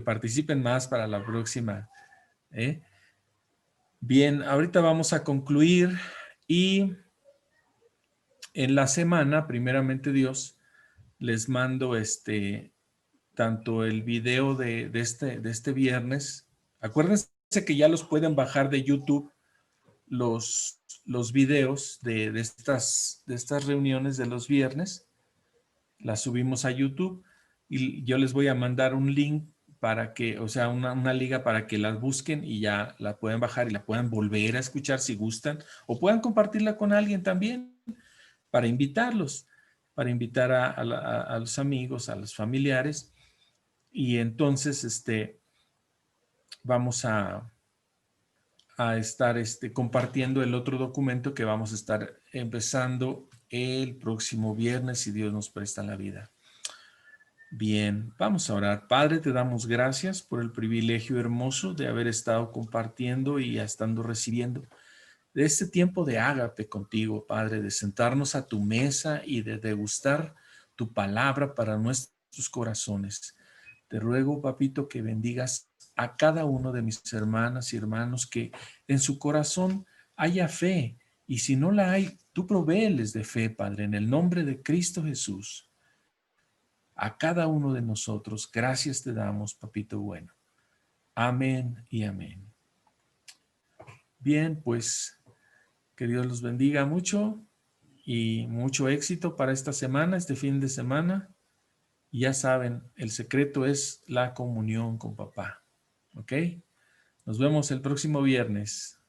Speaker 1: participen más para la próxima. ¿Eh? Bien, ahorita vamos a concluir, y en la semana, primeramente Dios, les mando tanto el video de este viernes. Acuérdense que ya los pueden bajar de YouTube, los videos de estas reuniones de los viernes. Las subimos a YouTube y yo les voy a mandar un link para que, o sea, una liga para que las busquen y ya la pueden bajar y la puedan volver a escuchar si gustan, o puedan compartirla con alguien también para invitarlos. para invitar a los amigos, a los familiares. Y entonces vamos a estar compartiendo el otro documento que vamos a estar empezando el próximo viernes, si Dios nos presta la vida. Bien, vamos a orar. Padre, te damos gracias por el privilegio hermoso de haber estado compartiendo y estando recibiendo de este tiempo de ágape contigo, Padre, de sentarnos a tu mesa y de degustar tu palabra para nuestros corazones. Te ruego, papito, que bendigas a cada uno de mis hermanas y hermanos, que en su corazón haya fe, y si no la hay, tú provéeles de fe, Padre, en el nombre de Cristo Jesús. A cada uno de nosotros, gracias te damos, papito bueno. Amén y amén. Bien, pues que Dios los bendiga mucho y mucho éxito para esta semana, este fin de semana. Y ya saben, el secreto es la comunión con papá. ¿Ok? Nos vemos el próximo viernes.